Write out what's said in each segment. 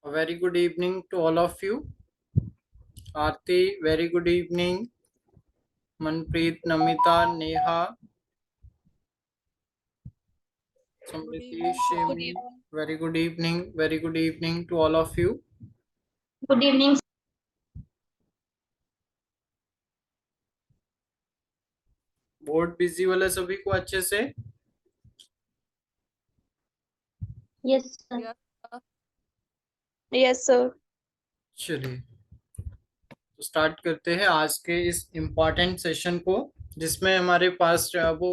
A very good evening to all of you. Aarti, very good evening. Manpreet, Namita, Neha, Good Samriti, evening, sir. Shemi, very good evening. Very good evening to all of you. Good evening. Board busy वाले सभी को अच्छे से Yes, sir. Yes, sir. Yes, sir. चलिए तो start करते हैं आज के इस इम्पोर्टेंट सेशन को, जिसमें हमारे पास जो है वो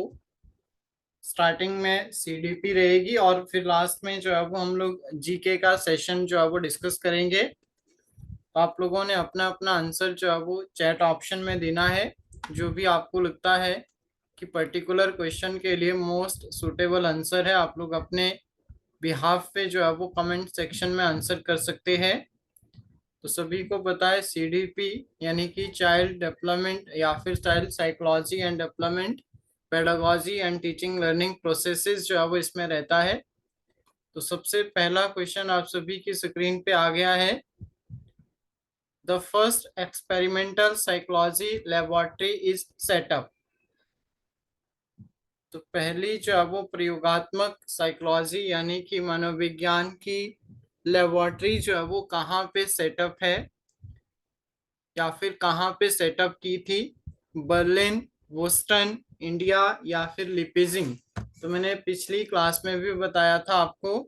स्टार्टिंग में सीडीपी रहेगी और फिर लास्ट में जो है वो हम लोग जीके का सेशन जो है वो डिस्कस करेंगे। तो आप लोगों ने अपना अपना आंसर जो है वो चैट ऑप्शन में देना है। जो भी आपको लगता है कि पर्टिकुलर क्वेश्चन के लिए मोस्ट सुटेबल आंसर है, आप लोग अपने बिहाफ पे जो है वो कमेंट सेक्शन में आंसर कर सकते हैं। तो सभी को पता है सीडीपी यानी कि चाइल्ड डेवलपमेंट या फिर child psychology and development pedagogy and teaching learning processes जो है वो इसमें रहता है। तो सबसे पहला क्वेश्चन आप सभी की स्क्रीन पे आ गया है। The first experimental psychology laboratory is set up. तो पहली जो है वो प्रयोगात्मक साइकोलॉजी यानी कि मनोविज्ञान की लेबोरेटरी जो है वो कहाँ पे सेटअप है या फिर कहाँ पे सेटअप की थी? बर्लिन, बोस्टन, इंडिया या फिर लिपिजिंग। तो मैंने पिछली क्लास में भी बताया था आपको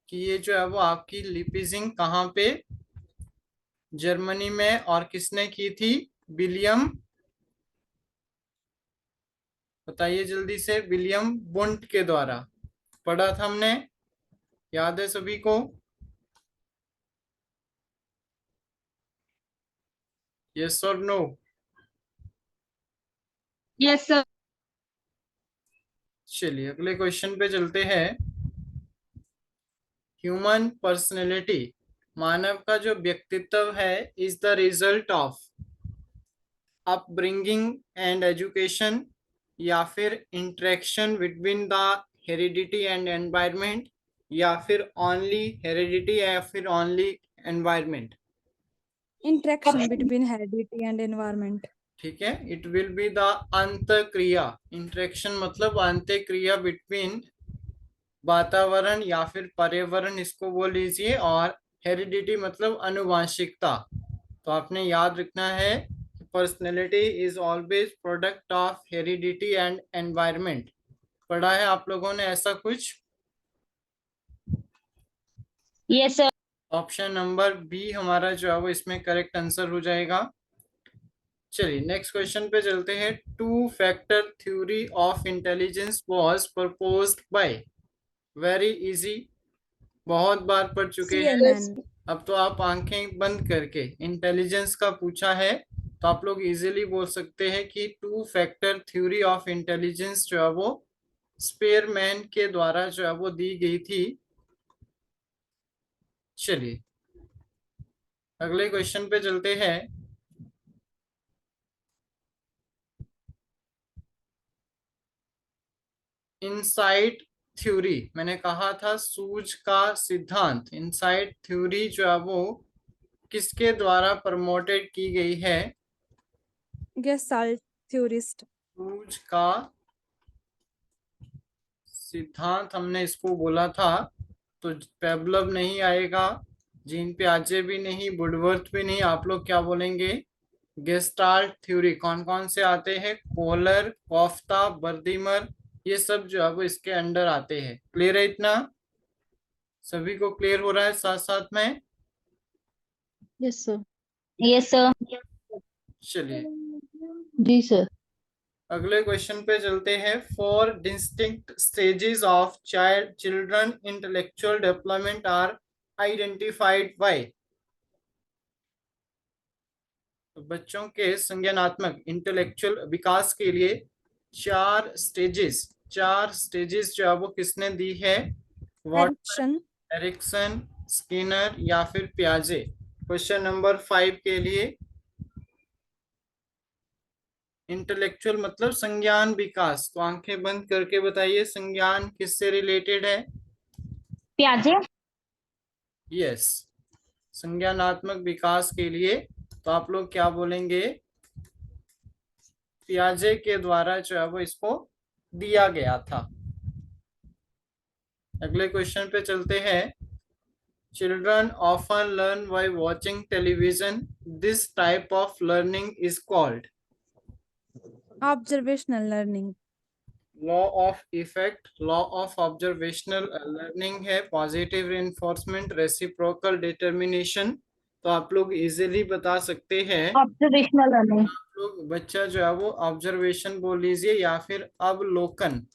कि ये जो है वो आपकी लिपिजिंग कहाँ पे, जर्मनी में, और किसने की थी? विलियम, बताइए जल्दी से, विलियम बुंट के द्वारा। पढ़ा था हमने, याद है सभी को? यस और नो? Yes, sir. चलिए अगले क्वेश्चन पे चलते हैं। ह्यूमन पर्सनैलिटी, मानव का जो व्यक्तित्व है, is the result of upbringing and education या फिर interaction between the heredity and environment या फिर ओनली हेरिडिटी या फिर only environment? Interaction between heredity and environment. ठीक है, इट विल बी द अंतःक्रिया। इंटरेक्शन मतलब अंतःक्रिया बिटवीन वातावरण या फिर पर्यावरण, इसको बोल लीजिए, और हेरिडिटी मतलब अनुवांशिकता। तो आपने याद रखना है personality is always product of heredity and environment. पढ़ा है आप लोगों ने ऐसा कुछ? Yes, sir. Option number B हमारा जो है वो इसमें करेक्ट आंसर हो जाएगा। चलिए नेक्स्ट क्वेश्चन पे चलते हैं। Two factor theory of intelligence was proposed by, very easy, बहुत बार पढ़ चुके हैं। CNN. अब तो आप आंखें बंद करके इंटेलिजेंस का पूछा है तो आप लोग इजीली बोल सकते हैं कि two factor theory of intelligence जो है वो स्पेयरमैन के द्वारा जो है वो दी गई थी। चलिए अगले क्वेश्चन पे चलते हैं। इनसाइट थ्योरी, मैंने कहा था सूझ का सिद्धांत, इनसाइट थ्योरी जो है वो किसके द्वारा प्रमोटेड की गई है? Gestalt theorist. सूझ का सिद्धांत हमने इसको बोला था। तो पेबलव नहीं आएगा, जीन पियाजे भी नहीं, वुडवर्थ भी नहीं। आप लोग क्या बोलेंगे? Gestalt theory. कौन कौन से आते हैं? कोहलर, कोफ्ता, बर्दिमर, ये सब जो है वो इसके अंडर आते हैं। क्लियर है इतना? सभी को क्लियर हो रहा है साथ साथ में? Yes, sir. Yes, sir. चलिए जी सर। अगले क्वेश्चन पे चलते हैं। Four distinct stages of child children intellectual development are identified by. तो बच्चों के संज्ञानात्मक इंटेलेक्चुअल विकास के लिए चार स्टेजेस जो है वो किसने दी है? Erikson. एरिक्सन, स्किनर या फिर पियाजे? क्वेश्चन नंबर 5 के लिए इंटेलेक्चुअल मतलब संज्ञान विकास, तो आंखें बंद करके बताइए संज्ञान किससे रिलेटेड है? प्याजे। यस, संज्ञानात्मक विकास के लिए, तो आप लोग क्या बोलेंगे, पियाजे के द्वारा जो है वो इसको दिया गया था। अगले क्वेश्चन पे चलते हैं। Children often learn by watching television, this type of learning is called. Observational learning. Law of effect, law of observational learning है, पॉजिटिव रिइंफोर्समेंट, रेसिप्रोकल डिटर्मिनेशन। तो आप लोग इजीली बता सकते हैं। Observational learning. आप लोग बच्चा जो है वो ऑब्जर्वेशन बोल लीजिए या फिर अवलोकन,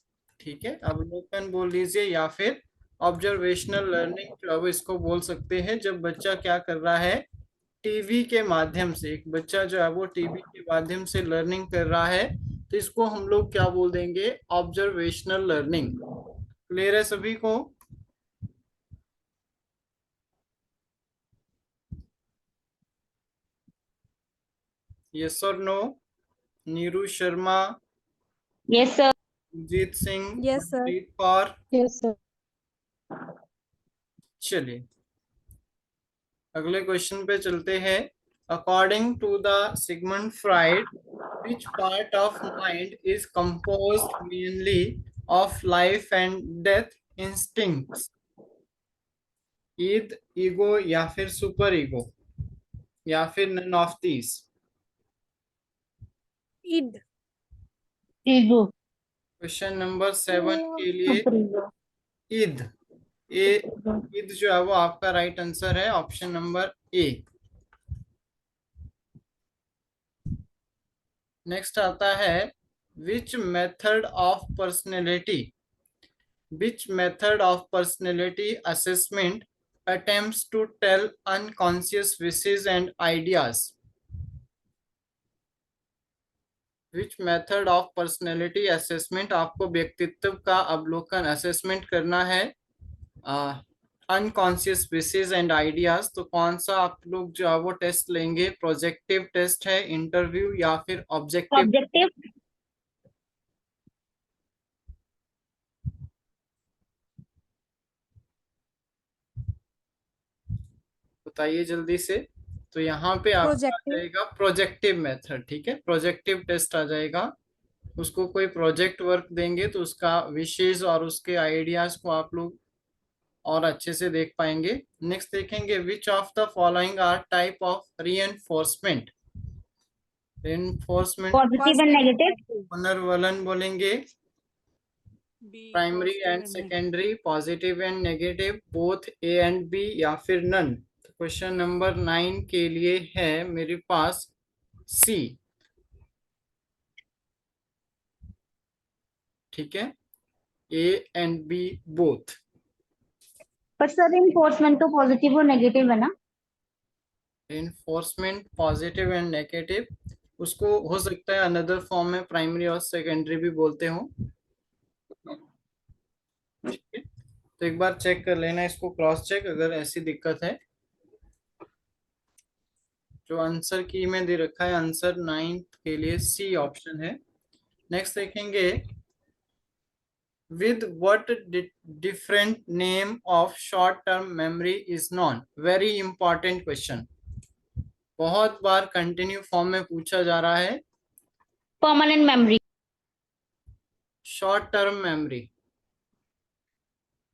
ठीक है, अवलोकन बोल लीजिए या फिर ऑब्जर्वेशनल लर्निंग जो है वो इसको बोल सकते हैं। जब बच्चा क्या कर रहा है, टीवी के माध्यम से, एक बच्चा जो है वो टीवी के माध्यम से लर्निंग कर रहा है, तो इसको हम लोग क्या बोल देंगे, ऑब्जर्वेशनल लर्निंग। क्लियर है सभी को? यस और no? Neeru Sharma, yes sir. Jeet Singh, Yes, sir. Manpreet Kaur. Yes sir. चलिए अगले क्वेश्चन पे चलते हैं। According to the Sigmund Freud, which part of mind is composed mainly of life and death instincts? Id, ego या फिर सुपर ईगो या फिर none of these? Id. Ego. Question number 7 के लिए super ego. Id, A, id जो है वो आपका राइट आंसर है, ऑप्शन नंबर ए। नेक्स्ट आता है, which method of personality, which method of personality assessment attempts to tell unconscious wishes and ideas? Which method of personality assessment, आपको व्यक्तित्व का अवलोकन असेसमेंट करना है अनकॉन्शियस विशेज एंड आइडियाज। तो कौन सा आप लोग जो है वो टेस्ट लेंगे, प्रोजेक्टिव टेस्ट है, इंटरव्यू या फिर ऑब्जेक्टिव? ऑब्जेक्टिव। बताइए जल्दी से। तो यहाँ पे आपका आ Projective. जाएगा प्रोजेक्टिव मेथड, ठीक है, प्रोजेक्टिव टेस्ट आ जाएगा। उसको कोई प्रोजेक्ट वर्क देंगे तो उसका विशेष और उसके आइडियाज को आप लोग और अच्छे से देख पाएंगे। नेक्स्ट देखेंगे, which of the following are type of reinforcement? Reinforcement positive and negative. पुनर्वलन बोलेंगे, primary positive and and secondary, positive and negative, both A and B या फिर नन। तो क्वेश्चन नंबर 9 के लिए है मेरे पास सी, ठीक है, ए एंड बी बोथ। पर सर इन्फोर्समेंट तो पॉजिटिव और नेगेटिव है ना। इन्फोर्समेंट पॉजिटिव एंड नेगेटिव, उसको हो सकता है अनदर फॉर्म में प्राइमरी और सेकेंडरी भी बोलते हो, ठीक है। तो एक बार चेक कर लेना इसको, क्रॉस चेक, अगर ऐसी दिक्कत है। जो आंसर की में दे रखा है, आंसर 9 के लिए सी ऑप्शन है। नेक्स्ट देखेंगे, with what different name of short term memory is known? Very important question, बहुत बार कंटिन्यू फॉर्म में पूछा जा रहा है। Permanent memory. Short term memory,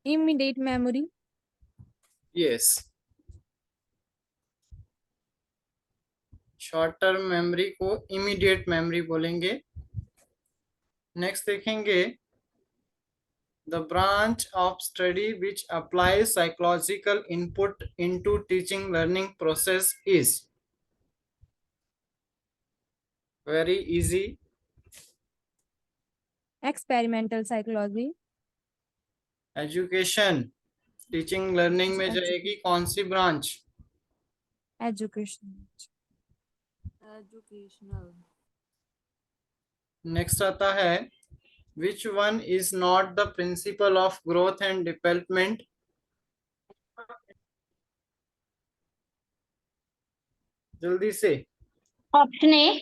immediate memory. Yes, short term memory को इमीडिएट मेमोरी बोलेंगे। नेक्स्ट देखेंगे, the branch of study which applies psychological input into teaching learning process is? very easy, Experimental psychology. Education, teaching learning में जाएगी कौन सी branch? Education. Educational. Next आता है, which one is not the principle of growth and development? जल्दी से। Option A.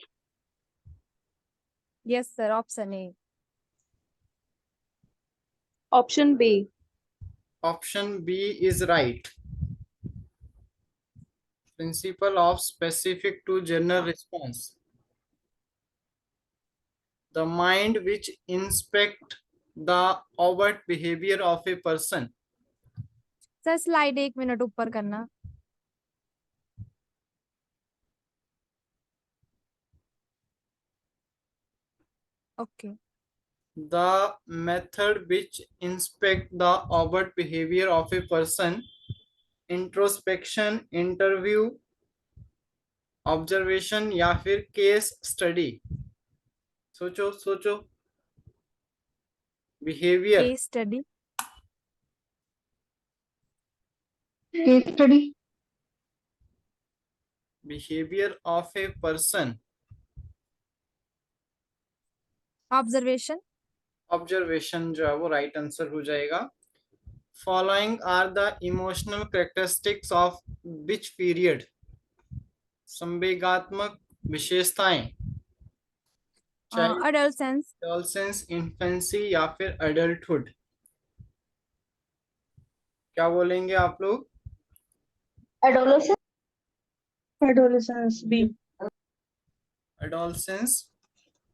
Yes, sir. Option A. Option B. Option B is right. Principle of specific to general response. The mind which inspect the overt behavior of a person. Sir slide 1 minute ऊपर करना. Okay. The method which inspect the overt behavior of a person. Introspection, interview, observation या फिर case study. सोचो सोचो. Behaviour. Case study. Case study. Behaviour of a person. Observation. Observation जो है वो right answer हो जाएगा. Following are the emotional characteristics of which period. संवेगात्मक विशेषताएं. चाहे अडोलसेंस. एडोलसेंस, इन्फेंसी या फिर एडल्टहुड. क्या बोलेंगे आप लोग? Adolescence. Adolescence B. Adolescence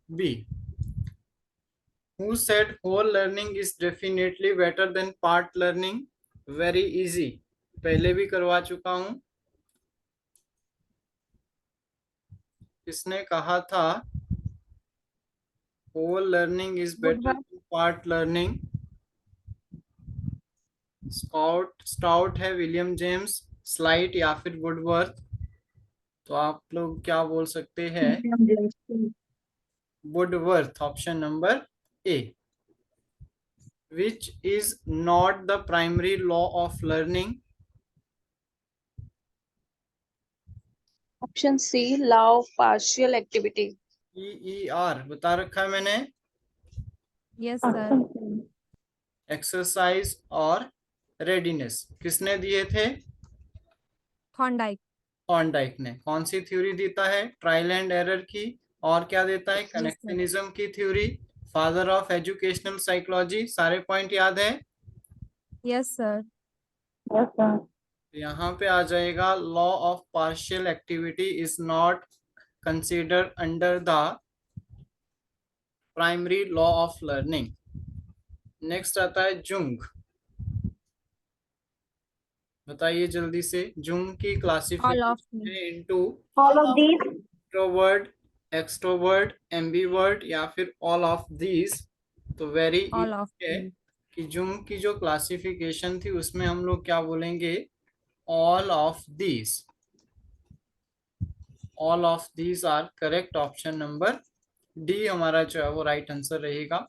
B. Who said whole learning is definitely better than part learning? Very easy. पहले भी करवा चुका हूं. किसने कहा था whole learning is better than part learning? Stout है, विलियम जेम्स, स्लाइट या फिर वुडवर्थ. तो आप लोग क्या बोल सकते हैं? Woodworth. Option number A. Which is not the primary law of learning? Option C, law of partial activity. PER बता रखा है मैंने. Yes sir. एक्सरसाइज और रेडीनेस किसने दिए थे? थॉर्नडाइक. थॉर्नडाइक ने. कौन सी थ्योरी देता है? ट्रायल एंड एरर की. और क्या देता है? Yes, sir. कनेक्शनिज्म की theory. Father of educational psychology. सारे पॉइंट याद है? Yes sir. Yes, sir. यहाँ पे आ जाएगा law of partial activity is not considered under the primary law of learning. Next आता है जुंग. बताइए जल्दी से. जुंग की ऑल ऑफ क्लासिफिकेशन है into All of these. Introvert, extrovert, ambivert या फिर ऑल ऑफ दीज. तो वेरी ऑल ऑफ है कि जुंग की जो क्लासिफिकेशन थी उसमें हम लोग क्या बोलेंगे? All of these. All of these are correct. Option number D हमारा जो है वो राइट आंसर रहेगा.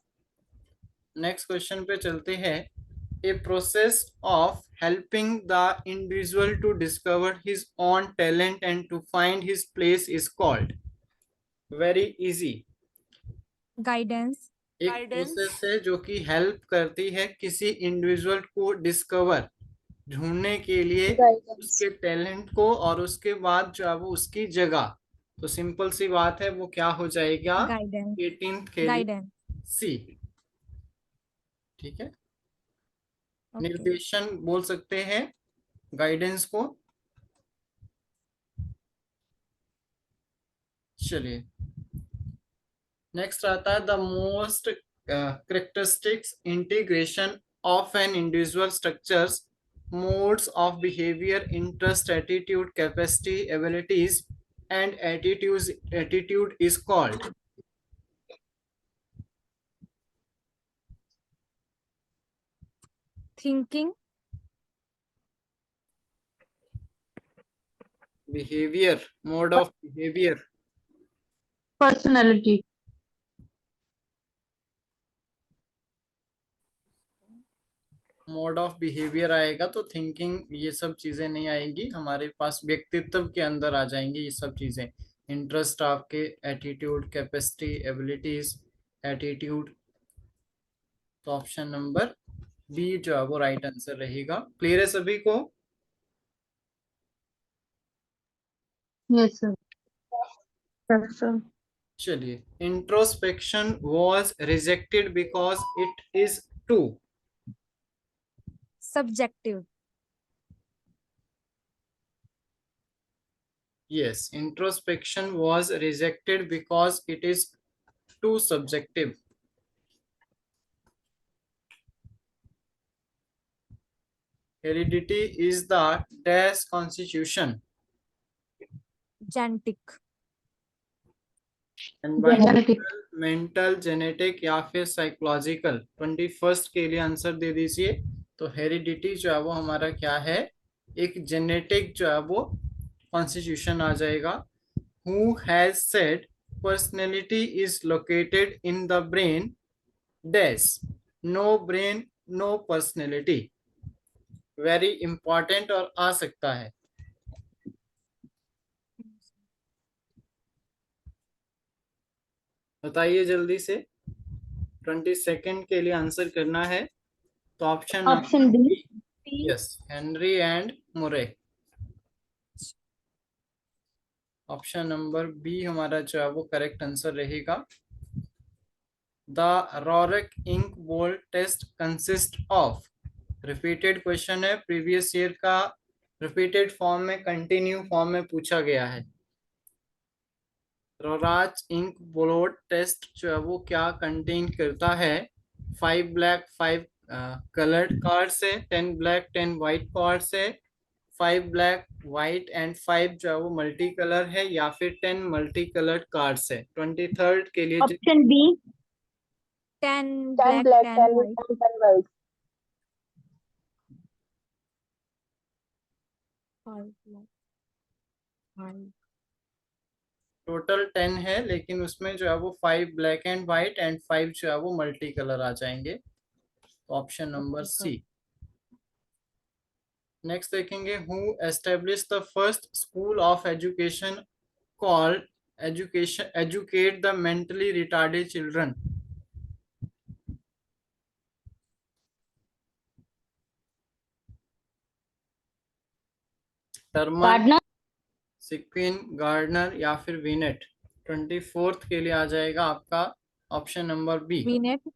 नेक्स्ट क्वेश्चन पे चलते हैं. A process of helping the individual to discover his own talent and to find his place is called. Very easy. Guidance. एक process है जो कि हेल्प करती है किसी इंडिविजुअल को डिस्कवर, ढूंढने के लिए उसके टैलेंट को और उसके बाद जो है वो उसकी जगह. तो सिंपल सी बात है, वो क्या हो जाएगा? गाइडेंस. 18th के लिए गाइडेंस. सी. ठीक है. ओके. निर्देशन बोल सकते हैं गाइडेंस को. चलिए नेक्स्ट आता है the most characteristics integration of an individual structures, modes of behaviour, interest, attitude, capacity, abilities and attitude is called. Thinking. Behaviour. Mode of behaviour. Personality. Mode of behaviour आएगा तो थिंकिंग ये सब चीजें नहीं आएंगी. हमारे पास व्यक्तित्व के अंदर आ जाएंगी ये सब चीजें. इंटरेस्ट आपके, एटीट्यूड, कैपेसिटी, एबिलिटीज, एटीट्यूड. तो ऑप्शन नंबर बी जो है वो राइट आंसर रहेगा. क्लियर है सभी को? Yes, sir. Yes, sir. चलिए. Introspection was rejected because it is too. Subjective. Yes, introspection was rejected because it is too subjective. Heredity is the dash constitution. Genetic. Environmental, mental, genetic या फिर psychological. 21st के लिए answer दे दीजिए। तो heredity जो है वो हमारा क्या है, एक जेनेटिक जो है वो कॉन्स्टिट्यूशन आ जाएगा। Who has said personality is located in the brain dash, no brain no personality. Very important और आ सकता है। बताइए जल्दी से, 22nd के लिए आंसर करना है। तो option option B. Yes, Henry and Murray. Option number B हमारा जो है वो करेक्ट आंसर रहेगा। The Rorschach inkblot test consist of, repeated question है, प्रीवियस ईयर का रिपीटेड फॉर्म में, कंटिन्यू फॉर्म में पूछा गया है। रोराच इंक बोल्ड टेस्ट जो है वो क्या कंटेन करता है? 5 ब्लैक 5 कलर्ड कार्ड्स है, 10 ब्लैक 10 व्हाइट कार्ड्स है, 5 ब्लैक व्हाइट एंड 5 जो है वो मल्टी कलर है, या फिर 10 मल्टी कलर्ड कार्ड्स है। 23rd के लिए option B. 10 10 black, black, 10 10 white. and 10 white. 5 black, 5. Total 10 है, लेकिन उसमें जो है वो 5 ब्लैक एंड व्हाइट एंड 5 जो है वो मल्टी कलर आ जाएंगे। Option number C. नेक्स्ट देखेंगे, who establish the first school of education called education educate the mentally retarded children? Terman, Gardner. Seguin, Gardner या फिर विनेट। 24th के लिए आ जाएगा आपका option number B. VNet.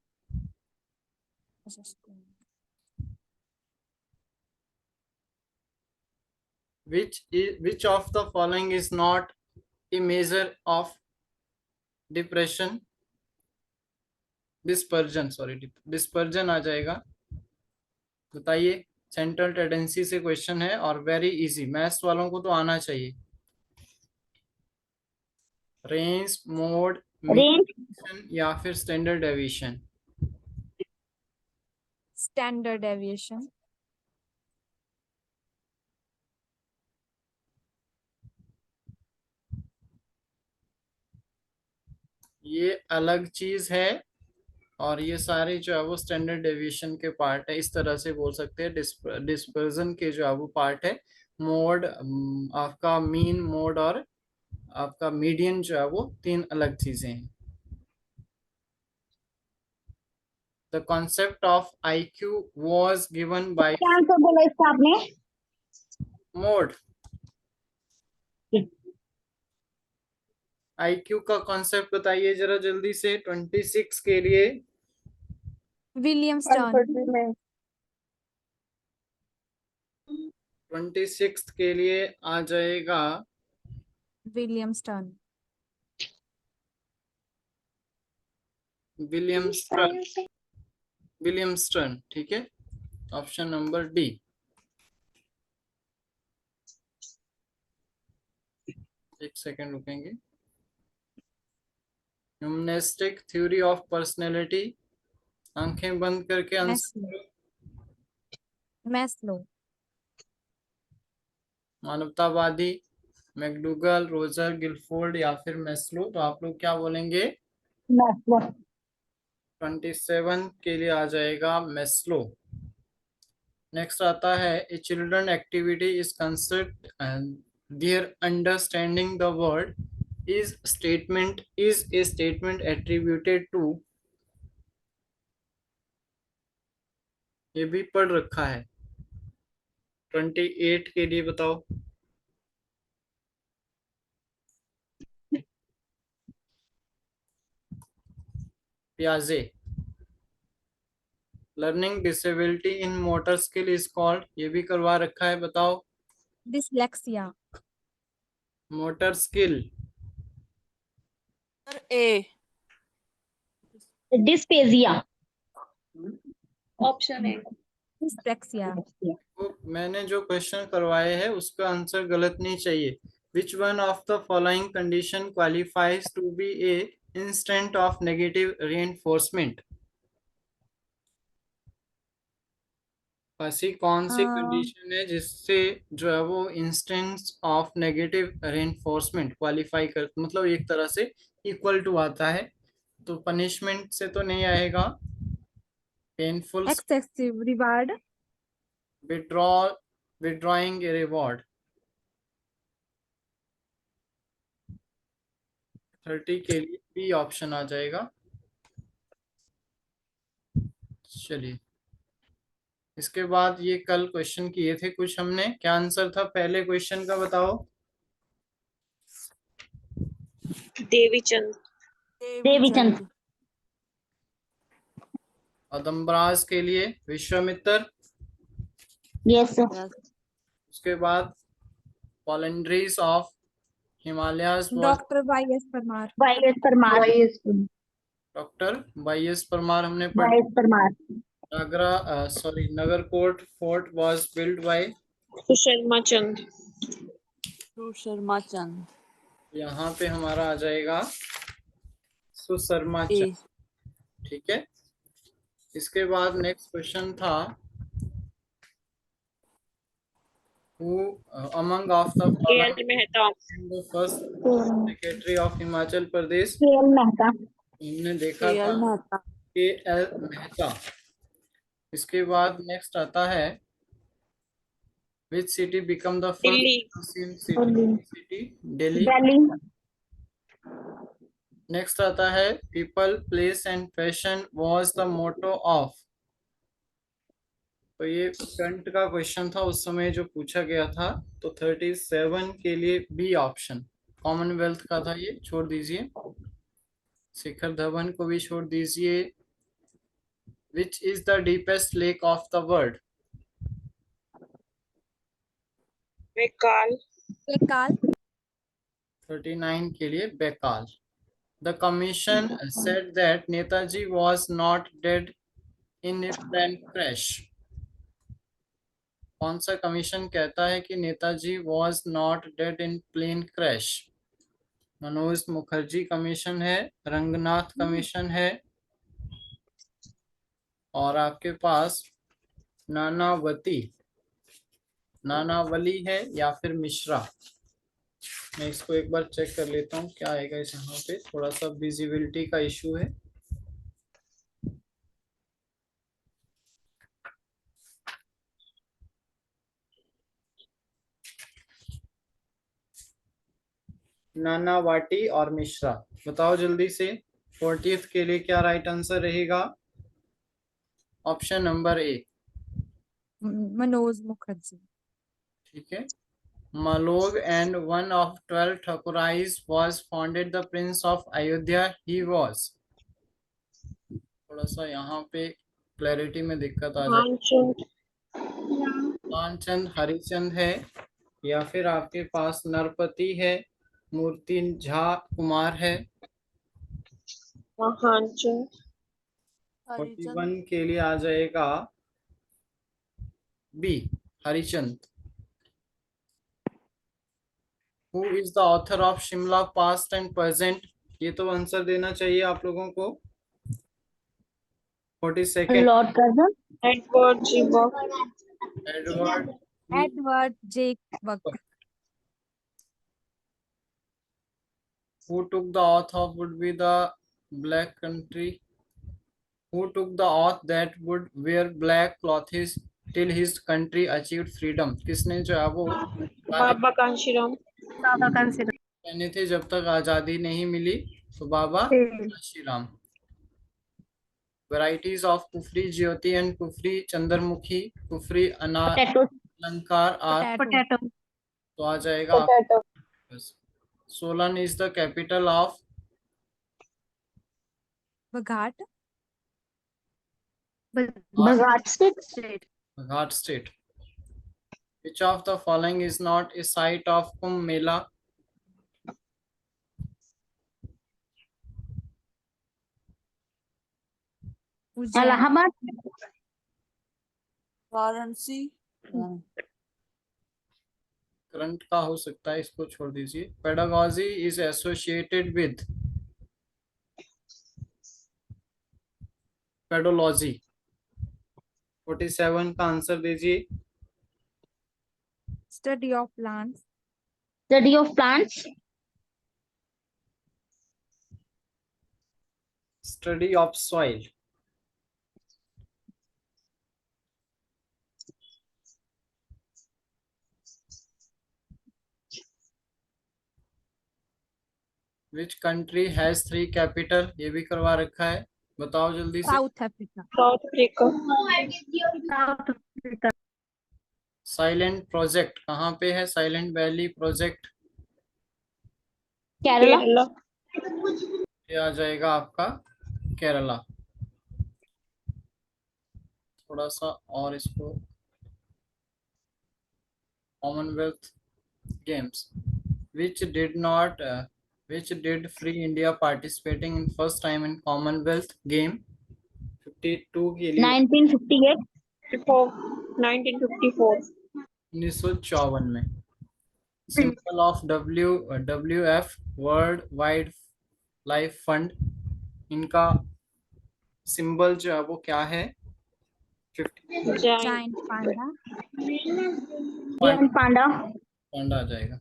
Which of the following is not a measure of depression? Dispersion, sorry dispersion आ जाएगा। बताइए, सेंट्रल टेंडेंसी से क्वेश्चन है और वेरी इजी, मैथ्स वालों को तो आना चाहिए। Range, mode, range. या फिर स्टैंडर्ड डेविएशन? Standard deviation. ये अलग चीज है और ये सारे जो है वो स्टैंडर्ड डेविएशन के पार्ट है, इस तरह से बोल सकते हैं। डिस्पर्जन के जो है वो पार्ट है। मोड आपका मीन मोड और आपका मीडियन जो है वो 3 अलग चीजें हैं। The concept of IQ was given by क्या आंसर बोला इसका आपने? मोड। IQ का कॉन्सेप्ट बताइए जरा जल्दी से, 26 के लिए। William's turn. 130 में 26 के लिए आ जाएगा William's turn. विलियम्सटन। ठीक है, ऑप्शन नंबर डी। एक सेकंड रुकेंगे। ह्यूमनिस्टिक थ्योरी ऑफ पर्सनैलिटी, आंखें बंद करके आंसर Maslow. करो। Maslow. मानवतावादी, मैकडूगल, रोजर, गिलफोर्ड या फिर मैस्लो। तो आप लोग क्या बोलेंगे? मैस्लो। 27 के लिए आ जाएगा मैस्लो। नेक्स्ट आता है, a children activity is concept and their understanding the word is a statement attributed to. ये भी पढ़ रखा है। 28 के लिए बताओ। पियाजे। Learning disability in motor skill is called, ये भी करवा रखा है, बताओ। Dyslexia. Motor skill, A. Dysphagia. Option A. Dyslexia. तो मैंने जो क्वेश्चन करवाए हैं उसका आंसर गलत नहीं चाहिए. Which one of the following condition qualifies to be a instant of negative reinforcement. ऐसी कौन सी कंडीशन है जिससे जो है वो instance of negative reinforcement qualify कर, मतलब एक तरह से इक्वल टू आता है. तो पनिशमेंट से तो नहीं आएगा. Painful, Excessive reward. Withdraw, withdrawing a reward. 30 के लिए बी ऑप्शन आ जाएगा. चलिए, इसके बाद ये कल क्वेश्चन किए थे कुछ हमने. क्या आंसर था पहले क्वेश्चन का, बताओ. देवीचंद. देवीचंद. अदम्बराज के लिए विश्वामित्र. Yes, sir. उसके बाद volunteers of Himalayas was Dr. Y.S. Parmar. Y.S. Parmar. Doctor Y S Parmar हमने पढ़. Y.S. Parmar. Nagarkot fort was build by. Susharma Chand. Sharma Chand. यहाँ पे हमारा आ जाएगा सुशर्मा ए. चंद. ठीक है. इसके बाद नेक्स्ट क्वेश्चन था, who among of the KL following Mehta. the first secretary of Himachal Pradesh. KL Mehta. हमने देखा था KL मेहता. के एल मेहता. इसके बाद नेक्स्ट आता है, which city become the first Delhi. Muslim Delhi. city? Delhi. Delhi. Next आता है, people, place and fashion was the motto of. तो ये कंट का क्वेश्चन था उस समय जो पूछा गया था. तो 37 के लिए बी ऑप्शन. कॉमनवेल्थ का था ये, छोड़ दीजिए. शिखर धवन को भी छोड़ दीजिए. Which is the deepest lake of the world. Baikal. Ekal. 39 के लिए Baikal. The commission said that Netaji was not dead in a plane crash. कौन सा कमीशन कहता है कि Netaji was not dead in plane crash? Manoj Mukherjee commission है, रंगनाथ कमीशन है, और आपके पास नानावती, नानावली है, या फिर मिश्रा. मैं इसको एक बार चेक कर लेता हूँ क्या आएगा. इस यहाँ पे थोड़ा सा विजिबिलिटी का इशू है. नानावाटी और मिश्रा. बताओ जल्दी से. 40th के लिए क्या राइट आंसर रहेगा? ऑप्शन नंबर ए. Manoj Mukherjee. ठीक है. Malog and one of 12 Thakurais was founded the Prince of Ayodhya. He was. थोड़ा सा यहाँ पे क्लैरिटी में दिक्कत आ जाए. मानचंद. मानचंद हरिचंद है, या फिर आपके पास नरपति है, मूर्ति झा कुमार है. महानचंद. 41 के लिए आ जाएगा B, Harichand. Who is the author of Shimla past and present? ये तो आंसर देना चाहिए आप लोगों को. 42nd. Lord Curzon. Edward ji buck. Edward. Edward J. Buck. Who took the oath of would be the black country? Who took the oath that would wear black clothes till his country achieved freedom? किसने जो है वो बाबा कांशीराम. पहने थे जब तक आजादी नहीं मिली? तो बाबा Kashiram. Varieties of Kufri Jyoti and Kufri Chandramukhi, Kufri Potato. Alankar are. Potato. तो आ जाएगा. Solan is the capital of. Baghat. Baghat State. Ghat state. Which of the following is not a site of Kumbh Mela? Ujjain, Allahabad, Varanasi, current का हो सकता है, इसको छोड़ दीजिए। Pedagogy is associated with pedology. 47 का आंसर दीजिए। Study of plants, study of plants, study of soil. Which country has 3 capital, ये भी करवा रखा है, बताओ जल्दी से। South Africa, south Africa, south Africa, silent project कहाँ पे है? Silent valley project, Kerala, Kerala, ये आ जाएगा आपका केरला। थोड़ा सा और इसको, Commonwealth games, which did not which did free India participating in first time in Commonwealth game? 52 के लिए 1958, 1954, 1954 में। Symbol of WWF world wide life fund, इनका सिंबल जो है वो क्या है? 50 जाइन, जाइंट पांडा, जैन पांडा, पांडा आ जाएगा।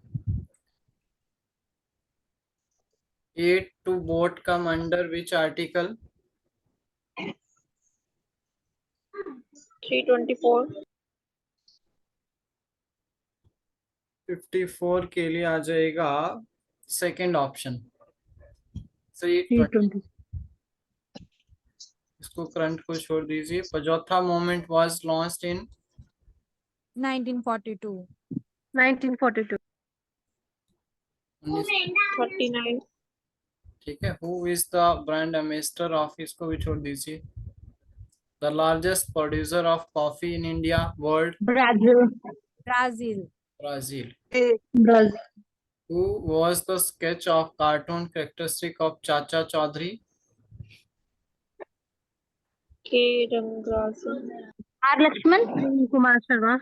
8 to boat come under which article? 324, 54 के लिए आ जाएगा सेकंड ऑप्शन 320। इसको करंट को छोड़ दीजिए। पजौथा मूवमेंट वाज लॉन्च्ड इन 1942, 1942, 39, ठीक है। Who is the brand ambassador of, इसको भी छोड़ दीजिए। The largest producer of coffee in India world, Brazil, Brazil, Brazil. Brazil, who was the sketch of cartoon characteristic of Chacha Chaudhary? K Rangarajan, R Laxman, Kumar Sharma,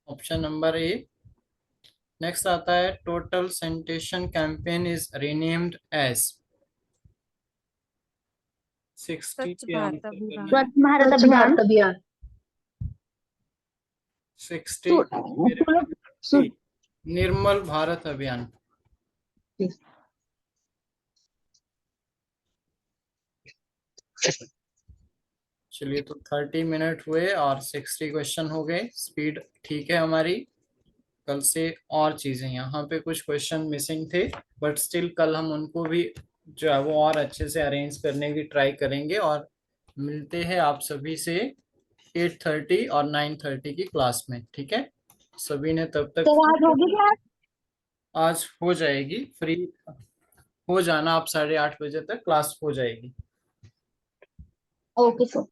option number A. Next आता है total sanitation campaign is renamed as. 60 Swachh के Bharat answer अभियान, करना है। स्वच्छ भारत अभियान, 60 निर्मल भारत अभियान। चलिए, तो 30 मिनट हुए और 60 क्वेश्चन हो गए। स्पीड ठीक है हमारी। कल से और चीजें, यहाँ पे कुछ क्वेश्चन मिसिंग थे, बट स्टिल कल हम उनको भी जो है वो और अच्छे से अरेंज करने की ट्राई करेंगे। और मिलते हैं आप सभी से 8:30 और 9:30 की क्लास में, ठीक है? सभी ने तब तक तो आज होगी क्लास? आज हो जाएगी, फ्री हो जाना आप, 8:30 बजे तक क्लास हो जाएगी। Okay sir.